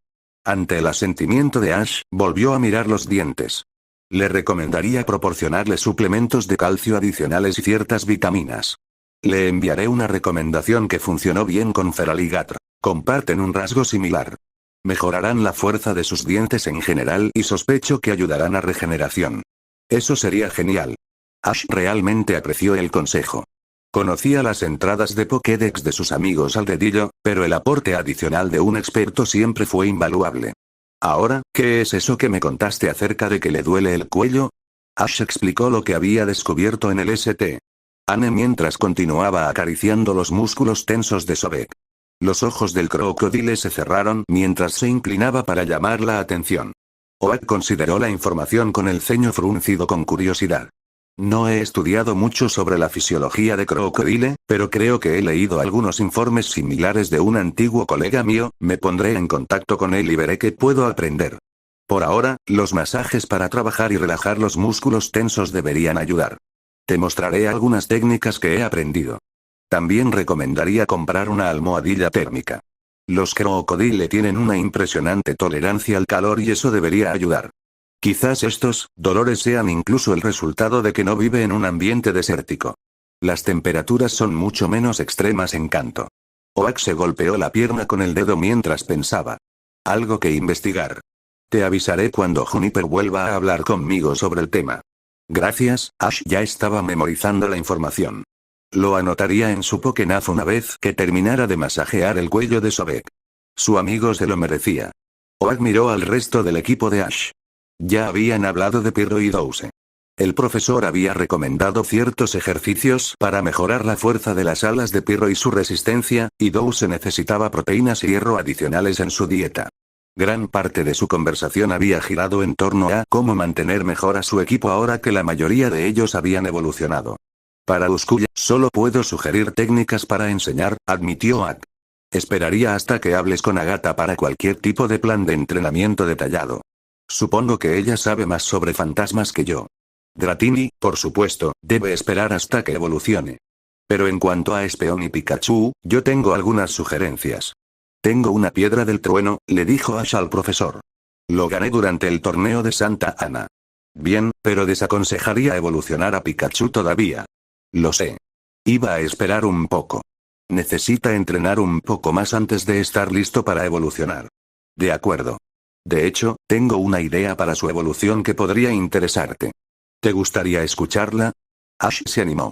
Ante el asentimiento de Ash, volvió a mirar los dientes. Le recomendaría proporcionarle suplementos de calcio adicionales y ciertas vitaminas. Le enviaré una recomendación que funcionó bien con Feraligatr. Comparten un rasgo similar. Mejorarán la fuerza de sus dientes en general y sospecho que ayudarán a regeneración. Eso sería genial. Ash realmente apreció el consejo. Conocía las entradas de Pokédex de sus amigos al dedillo, pero el aporte adicional de un experto siempre fue invaluable. Ahora, ¿qué es eso que me contaste acerca de que le duele el cuello? Ash explicó lo que había descubierto en el St. Anne mientras continuaba acariciando los músculos tensos de Sobek. Los ojos del crocodile se cerraron mientras se inclinaba para llamar la atención. Oak consideró la información con el ceño fruncido con curiosidad. No he estudiado mucho sobre la fisiología de crocodile, pero creo que he leído algunos informes similares de un antiguo colega mío, me pondré en contacto con él y veré qué puedo aprender. Por ahora, los masajes para trabajar y relajar los músculos tensos deberían ayudar. Te mostraré algunas técnicas que he aprendido. También recomendaría comprar una almohadilla térmica. Los crocodile tienen una impresionante tolerancia al calor y eso debería ayudar. Quizás estos dolores sean incluso el resultado de que no vive en un ambiente desértico. Las temperaturas son mucho menos extremas en Kanto. Oak se golpeó la pierna con el dedo mientras pensaba. Algo que investigar. Te avisaré cuando Juniper vuelva a hablar conmigo sobre el tema. Gracias, Ash ya estaba memorizando la información. Lo anotaría en su Pokénaz una vez que terminara de masajear el cuello de Sobek. Su amigo se lo merecía. Oak miró al resto del equipo de Ash. Ya habían hablado de Pirro y Douse. El profesor había recomendado ciertos ejercicios para mejorar la fuerza de las alas de Pirro y su resistencia, y Douse necesitaba proteínas y hierro adicionales en su dieta. Gran parte de su conversación había girado en torno a cómo mantener mejor a su equipo ahora que la mayoría de ellos habían evolucionado. Para Uskuya, solo puedo sugerir técnicas para enseñar, admitió Aang. Esperaría hasta que hables con Agatha para cualquier tipo de plan de entrenamiento detallado. Supongo que ella sabe más sobre fantasmas que yo. Dratini, por supuesto, debe esperar hasta que evolucione. Pero en cuanto a Espeon y Pikachu, yo tengo algunas sugerencias. Tengo una piedra del trueno, le dijo Ash al profesor. Lo gané durante el torneo de Santa Ana. Bien, pero desaconsejaría evolucionar a Pikachu todavía. Lo sé. Iba a esperar un poco. Necesita entrenar un poco más antes de estar listo para evolucionar. De acuerdo. De hecho, tengo una idea para su evolución que podría interesarte. ¿Te gustaría escucharla? Ash se animó.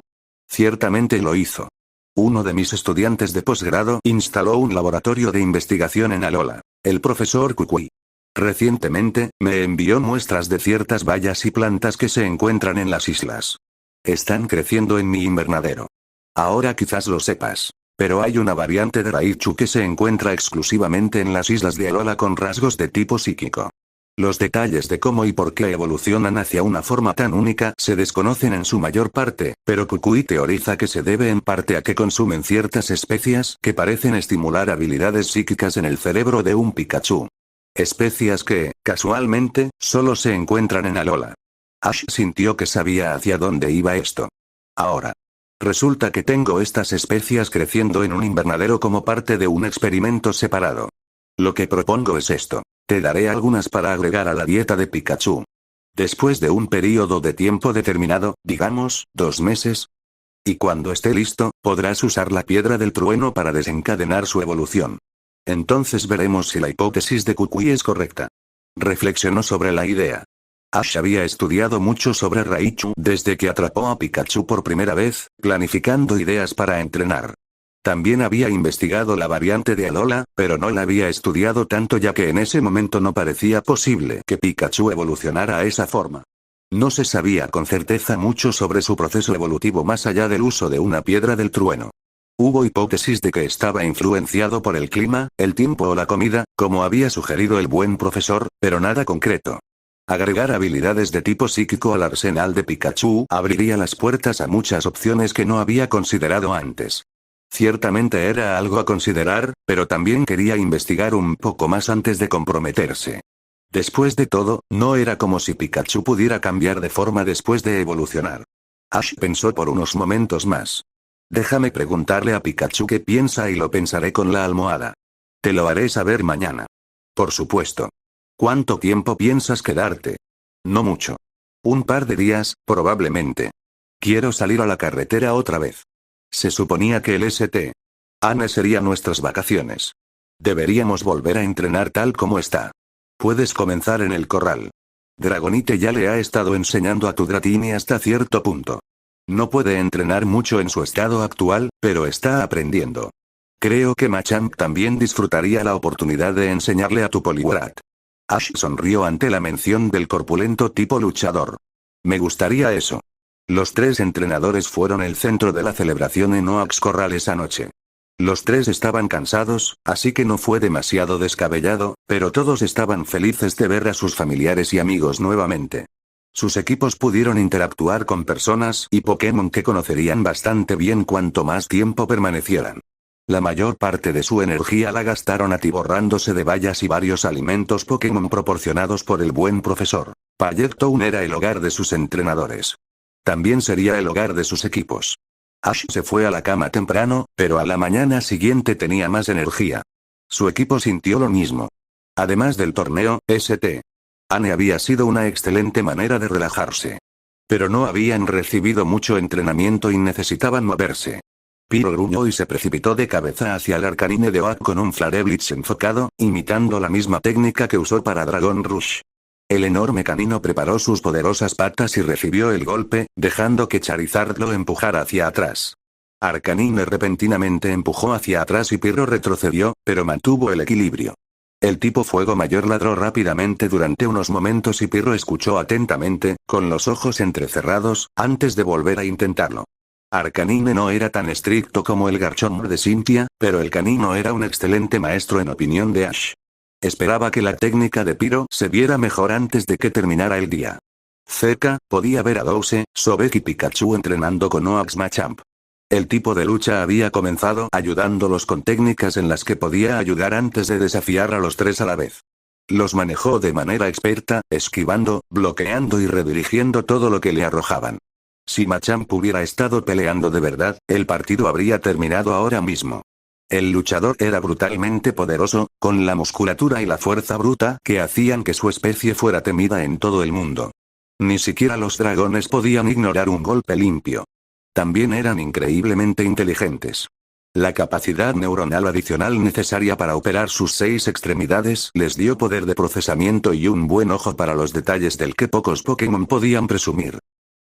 Ciertamente lo hizo. Uno de mis estudiantes de posgrado instaló un laboratorio de investigación en Alola, el profesor Kukui. Recientemente, me envió muestras de ciertas bayas y plantas que se encuentran en las islas. Están creciendo en mi invernadero. Ahora quizás lo sepas. Pero hay una variante de Raichu que se encuentra exclusivamente en las islas de Alola con rasgos de tipo psíquico. Los detalles de cómo y por qué evolucionan hacia una forma tan única se desconocen en su mayor parte, pero Kukui teoriza que se debe en parte a que consumen ciertas especias que parecen estimular habilidades psíquicas en el cerebro de un Pikachu. Especias que, casualmente, solo se encuentran en Alola. Ash sintió que sabía hacia dónde iba esto. Ahora. Resulta que tengo estas especias creciendo en un invernadero como parte de un experimento separado. Lo que propongo es esto. Te daré algunas para agregar a la dieta de Pikachu. Después de un período de tiempo determinado, digamos, 2 meses. Y cuando esté listo, podrás usar la piedra del trueno para desencadenar su evolución. Entonces veremos si la hipótesis de Kukui es correcta. Reflexionó sobre la idea. Ash había estudiado mucho sobre Raichu desde que atrapó a Pikachu por primera vez, planificando ideas para entrenar. También había investigado la variante de Alola, pero no la había estudiado tanto ya que en ese momento no parecía posible que Pikachu evolucionara a esa forma. No se sabía con certeza mucho sobre su proceso evolutivo más allá del uso de una piedra del trueno. Hubo hipótesis de que estaba influenciado por el clima, el tiempo o la comida, como había sugerido el buen profesor, pero nada concreto. Agregar habilidades de tipo psíquico al arsenal de Pikachu abriría las puertas a muchas opciones que no había considerado antes. Ciertamente era algo a considerar, pero también quería investigar un poco más antes de comprometerse. Después de todo, no era como si Pikachu pudiera cambiar de forma después de evolucionar. Ash pensó por unos momentos más. Déjame preguntarle a Pikachu qué piensa y lo pensaré con la almohada. Te lo haré saber mañana. Por supuesto. ¿Cuánto tiempo piensas quedarte? No mucho. Un par de días, probablemente. Quiero salir a la carretera otra vez. Se suponía que el St. Anne sería nuestras vacaciones. Deberíamos volver a entrenar tal como está. Puedes comenzar en el corral. Dragonite ya le ha estado enseñando a tu Dratini hasta cierto punto. No puede entrenar mucho en su estado actual, pero está aprendiendo. Creo que Machamp también disfrutaría la oportunidad de enseñarle a tu Poliwrath. Ash sonrió ante la mención del corpulento tipo luchador. Me gustaría eso. Los tres entrenadores fueron el centro de la celebración en Oaks Corral esa noche. Los tres estaban cansados, así que no fue demasiado descabellado, pero todos estaban felices de ver a sus familiares y amigos nuevamente. Sus equipos pudieron interactuar con personas y Pokémon que conocerían bastante bien cuanto más tiempo permanecieran. La mayor parte de su energía la gastaron atiborrándose de bayas y varios alimentos Pokémon proporcionados por el buen profesor. Pallet Town era el hogar de sus entrenadores. También sería el hogar de sus equipos. Ash se fue a la cama temprano, pero a la mañana siguiente tenía más energía. Su equipo sintió lo mismo. Además del torneo, St. Anne había sido una excelente manera de relajarse. Pero no habían recibido mucho entrenamiento y necesitaban moverse. Pyro gruñó y se precipitó de cabeza hacia el Arcanine de Oak con un Flare Blitz enfocado, imitando la misma técnica que usó para Dragon Rush. El enorme canino preparó sus poderosas patas y recibió el golpe, dejando que Charizard lo empujara hacia atrás. Arcanine repentinamente empujó hacia atrás y Pyro retrocedió, pero mantuvo el equilibrio. El tipo fuego mayor ladró rápidamente durante unos momentos y Pyro escuchó atentamente, con los ojos entrecerrados, antes de volver a intentarlo. Arcanine no era tan estricto como el Garchomp de Cynthia, pero el canino era un excelente maestro en opinión de Ash. Esperaba que la técnica de Pyro se viera mejor antes de que terminara el día. Cerca, podía ver a Douse, Sobek y Pikachu entrenando con Oax Machamp. El tipo de lucha había comenzado ayudándolos con técnicas en las que podía ayudar antes de desafiar a los tres a la vez. Los manejó de manera experta, esquivando, bloqueando y redirigiendo todo lo que le arrojaban. Si Machamp hubiera estado peleando de verdad, el partido habría terminado ahora mismo. El luchador era brutalmente poderoso, con la musculatura y la fuerza bruta que hacían que su especie fuera temida en todo el mundo. Ni siquiera los dragones podían ignorar un golpe limpio. También eran increíblemente inteligentes. La capacidad neuronal adicional necesaria para operar sus 6 extremidades les dio poder de procesamiento y un buen ojo para los detalles del que pocos Pokémon podían presumir.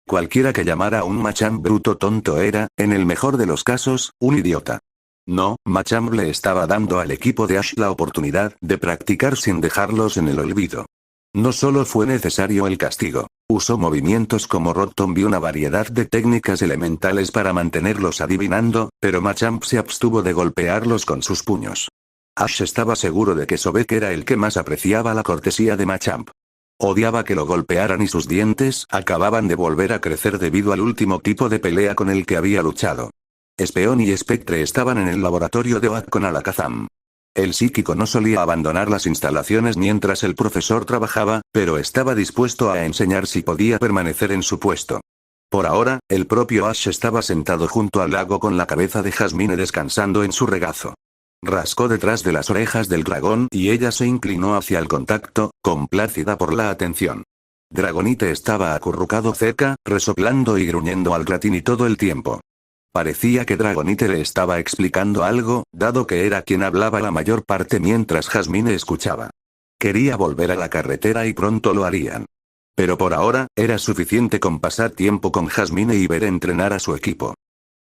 Cualquiera que llamara a un Machamp bruto tonto era, en el mejor de los casos, un idiota. No, Machamp le estaba dando al equipo de Ash la oportunidad de practicar sin dejarlos en el olvido. No solo fue necesario el castigo, usó movimientos como Rotom y una variedad de técnicas elementales para mantenerlos adivinando, pero Machamp se abstuvo de golpearlos con sus puños. Ash estaba seguro de que Sobek era el que más apreciaba la cortesía de Machamp. Odiaba que lo golpearan y sus dientes acababan de volver a crecer debido al último tipo de pelea con el que había luchado. Espeon y Spectre estaban en el laboratorio de Oak con Alakazam. El psíquico no solía abandonar las instalaciones mientras el profesor trabajaba, pero estaba dispuesto a enseñar si podía permanecer en su puesto. Por ahora, el propio Ash estaba sentado junto al lago con la cabeza de Jasmine descansando en su regazo. Rascó detrás de las orejas del dragón y ella se inclinó hacia el contacto, complácida por la atención. Dragonite estaba acurrucado cerca, resoplando y gruñendo al Dratini todo el tiempo. Parecía que Dragonite le estaba explicando algo, dado que era quien hablaba la mayor parte mientras Jasmine escuchaba. Quería volver a la carretera y pronto lo harían. Pero por ahora, era suficiente con pasar tiempo con Jasmine y ver entrenar a su equipo.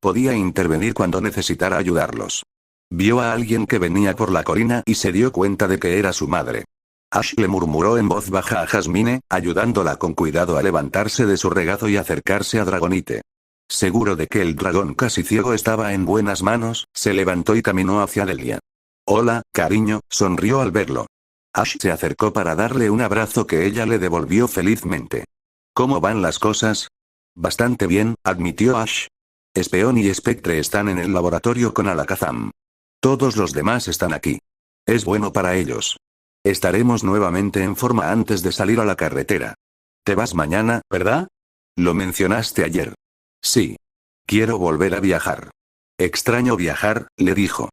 Podía intervenir cuando necesitara ayudarlos. Vio a alguien que venía por la colina y se dio cuenta de que era su madre. Ash le murmuró en voz baja a Jasmine, ayudándola con cuidado a levantarse de su regazo y acercarse a Dragonite. Seguro de que el dragón casi ciego estaba en buenas manos, se levantó y caminó hacia Delia. Hola, cariño, sonrió al verlo. Ash se acercó para darle un abrazo que ella le devolvió felizmente. ¿Cómo van las cosas? Bastante bien, admitió Ash. Espeón y Spectre están en el laboratorio con Alakazam. Todos los demás están aquí. Es bueno para ellos. Estaremos nuevamente en forma antes de salir a la carretera. Te vas mañana, ¿verdad? Lo mencionaste ayer. Sí. Quiero volver a viajar. Extraño viajar, le dijo.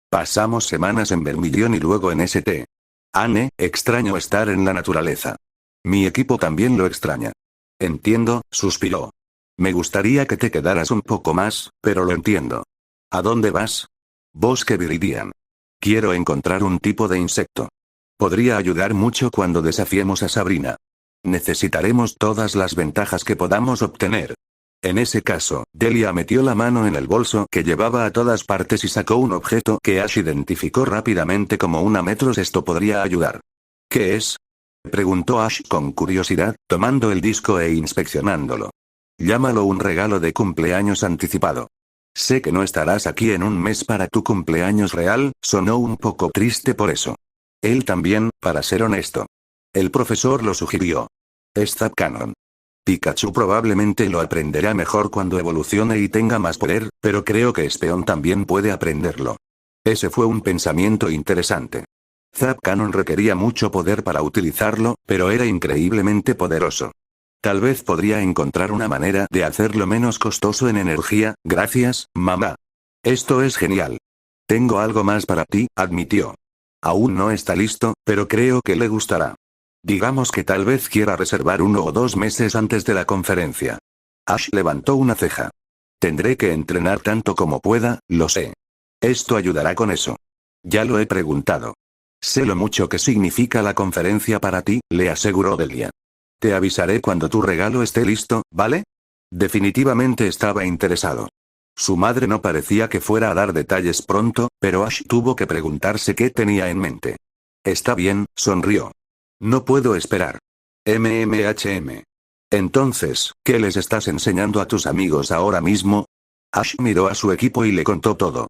Pasamos semanas en Vermilion y luego en St. Anne, extraño estar en la naturaleza. Mi equipo también lo extraña. Entiendo, suspiró. Me gustaría que te quedaras un poco más, pero lo entiendo. ¿A dónde vas? Bosque Viridian. Quiero encontrar un tipo de insecto. Podría ayudar mucho cuando desafiemos a Sabrina. Necesitaremos todas las ventajas que podamos obtener. En ese caso, Delia metió la mano en el bolso que llevaba a todas partes y sacó un objeto que Ash identificó rápidamente como una metros. Esto podría ayudar. ¿Qué es? Preguntó Ash con curiosidad, tomando el disco e inspeccionándolo. Llámalo un regalo de cumpleaños anticipado. Sé que no estarás aquí en un mes para tu cumpleaños real, sonó un poco triste por eso. Él también, para ser honesto. El profesor lo sugirió. Es Zapcanon. Pikachu probablemente lo aprenderá mejor cuando evolucione y tenga más poder, pero creo que Espeón también puede aprenderlo. Ese fue un pensamiento interesante. Zapcanon requería mucho poder para utilizarlo, pero era increíblemente poderoso. Tal vez podría encontrar una manera de hacerlo menos costoso en energía, gracias, mamá. Esto es genial. Tengo algo más para ti, admitió. Aún no está listo, pero creo que le gustará. Digamos que tal vez quiera reservar 1 o 2 meses antes de la conferencia. Ash levantó una ceja. Tendré que entrenar tanto como pueda, lo sé. Esto ayudará con eso. Ya lo he preguntado. Sé lo mucho que significa la conferencia para ti, le aseguró Delia. Te avisaré cuando tu regalo esté listo, ¿vale? Definitivamente estaba interesado. Su madre no parecía que fuera a dar detalles pronto, pero Ash tuvo que preguntarse qué tenía en mente. Está bien, sonrió. No puedo esperar. MMHM. Entonces, ¿qué les estás enseñando a tus amigos ahora mismo? Ash miró a su equipo y le contó todo.